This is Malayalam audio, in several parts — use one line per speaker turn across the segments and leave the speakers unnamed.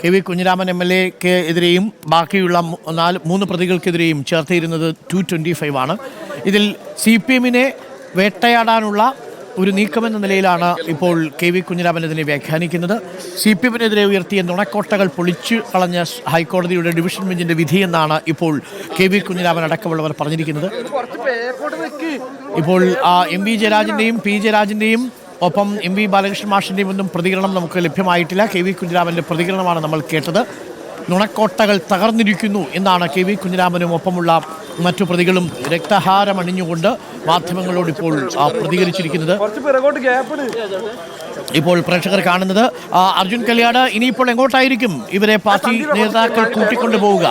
കെ വി കുഞ്ഞിരാമൻ MLA എതിരെയും ബാക്കിയുള്ള 3 പ്രതികൾക്കെതിരെയും ചേർത്തിരുന്നത് 225 ആണ്. ഇതിൽ CPM-നെ വേട്ടയാടാനുള്ള ഒരു നീക്കമെന്ന നിലയിലാണ് ഇപ്പോൾ കെ വി കുഞ്ഞിരാമൻ ഇതിനെ വ്യാഖ്യാനിക്കുന്നത്. CPM-നെതിരെ ഉയർത്തിയ നുണക്കോട്ടകൾ പൊളിച്ചു കളഞ്ഞ ഹൈക്കോടതിയുടെ ഡിവിഷൻ ബെഞ്ചിന്റെ വിധിയെന്നാണ് ഇപ്പോൾ കെ വി കുഞ്ഞിരാമൻ അടക്കമുള്ളവർ പറഞ്ഞിരിക്കുന്നത്. ഇപ്പോൾ MV ജയരാജന്റെയും P ജയരാജന്റെയും ഒപ്പം MV ബാലകൃഷ്ണൻ മാഷിൻ്റെയും ഒന്നും പ്രതികരണം നമുക്ക് ലഭ്യമായിട്ടില്ല. കെ വി കുഞ്ഞിരാമൻ്റെ പ്രതികരണമാണ് നമ്മൾ കേട്ടത്. നുണക്കോട്ടകൾ തകർന്നിരിക്കുന്നു എന്നാണ് കെ വി കുഞ്ഞിരാമനും ഒപ്പമുള്ള മറ്റു പ്രതികളും രക്തഹാരം അണിഞ്ഞുകൊണ്ട് മാധ്യമങ്ങളോട് ഇപ്പോൾ പ്രതികരിച്ചിരിക്കുന്നത്. ഇപ്പോൾ പ്രേക്ഷകർ കാണുന്നത് അർജുൻ കല്യാട്, ഇനിയിപ്പോൾ എങ്ങോട്ടായിരിക്കും ഇവരെ പാർട്ടി നേതാക്കൾ കൂട്ടിക്കൊണ്ടു പോവുക?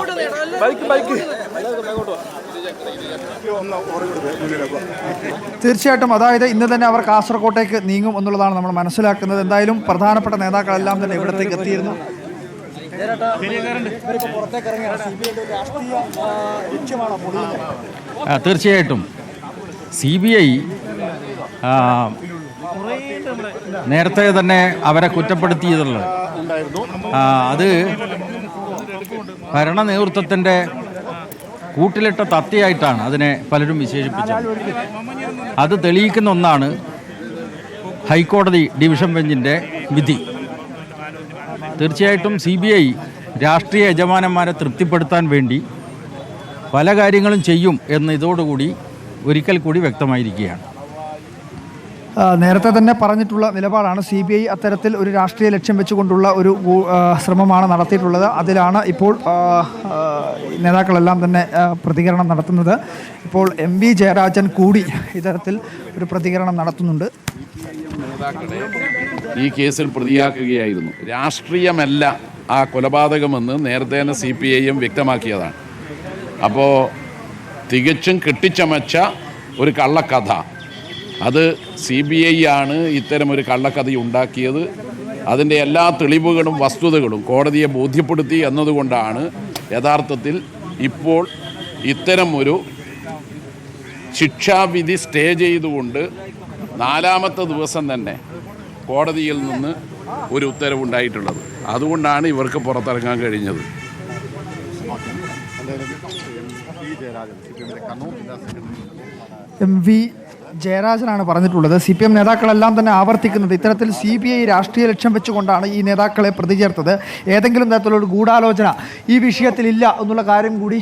തീർച്ചയായിട്ടും, അതായത് ഇന്ന് തന്നെ അവർ കാസർകോട്ടേക്ക് നീങ്ങും എന്നുള്ളതാണ് നമ്മൾ മനസ്സിലാക്കുന്നത്. എന്തായാലും പ്രധാനപ്പെട്ട നേതാക്കളെല്ലാം തന്നെ ഇവിടത്തേക്ക് എത്തിയിരുന്നു.
തീർച്ചയായിട്ടും CBI നേരത്തെ തന്നെ അവരെ കുറ്റപ്പെടുത്തിയതുള്ളത് അത് ഭരണ നേതൃത്വത്തിൻ്റെ കൂട്ടിലിട്ട തത്തിയായിട്ടാണ് അതിനെ പലരും വിശേഷിപ്പിച്ചത്. അത് തെളിയിക്കുന്ന ഒന്നാണ് ഹൈക്കോടതി ഡിവിഷൻ ബെഞ്ചിൻ്റെ വിധി. തീർച്ചയായിട്ടും CBI രാഷ്ട്രീയ യജമാനന്മാരെ തൃപ്തിപ്പെടുത്താൻ വേണ്ടി പല കാര്യങ്ങളും ചെയ്യും എന്ന് ഇതോടുകൂടി ഒരിക്കൽ കൂടി വ്യക്തമായിരിക്കുകയാണ്.
നേരത്തെ തന്നെ പറഞ്ഞിട്ടുള്ള നിലപാടാണ്. CBI അത്തരത്തിൽ ഒരു രാഷ്ട്രീയ ലക്ഷ്യം വെച്ചുകൊണ്ടുള്ള ഒരു ശ്രമമാണ് നടത്തിയിട്ടുള്ളത്. അതിലാണ് ഇപ്പോൾ നേതാക്കളെല്ലാം തന്നെ പ്രതികരണം നടത്തുന്നത്. ഇപ്പോൾ MV ജയരാജൻ കൂടി ഇത്തരത്തിൽ ഒരു പ്രതികരണം നടത്തുന്നുണ്ട്.
ഈ കേസിൽ പ്രതിയാക്കുകയായിരുന്നു. രാഷ്ട്രീയമല്ല ആ കൊലപാതകമെന്ന് നേരത്തെ തന്നെ CPIM വ്യക്തമാക്കിയതാണ്. അപ്പോൾ തികച്ചും കെട്ടിച്ചമച്ച ഒരു കള്ളക്കഥ, അത് CBI ആണ് ഇത്തരമൊരു കള്ളക്കഥ ഉണ്ടാക്കിയത്. അതിൻ്റെ എല്ലാ തെളിവുകളും വസ്തുതകളും കോടതിയെ ബോധ്യപ്പെടുത്തി എന്നതുകൊണ്ടാണ് യഥാർത്ഥത്തിൽ ഇപ്പോൾ ഇത്തരം ഒരു ശിക്ഷാവിധി സ്റ്റേ ചെയ്തുകൊണ്ട് 4ാമത്തെ ദിവസം തന്നെ കോടതിയിൽ നിന്ന് ഒരു ഉത്തരവുണ്ടായിട്ടുള്ളത്. അതുകൊണ്ടാണ് ഇവർക്ക് പുറത്തിറങ്ങാൻ കഴിഞ്ഞത്.
MV ജയരാജനാണ് പറഞ്ഞിട്ടുള്ളത്. CPM നേതാക്കളെല്ലാം തന്നെ ആവർത്തിക്കുന്നത് ഇത്തരത്തിൽ CBI രാഷ്ട്രീയ ലക്ഷ്യം വെച്ചുകൊണ്ടാണ് ഈ നേതാക്കളെ പ്രതി ചേർത്തത്. ഏതെങ്കിലും തരത്തിലുള്ള ഗൂഢാലോചന ഈ വിഷയത്തിലില്ല എന്നുള്ള കാര്യം കൂടി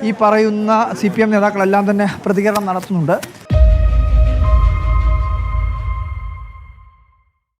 ഈ പറയുന്ന CPM നേതാക്കളെല്ലാം തന്നെ പ്രതികരണം നടത്തുന്നുണ്ട്.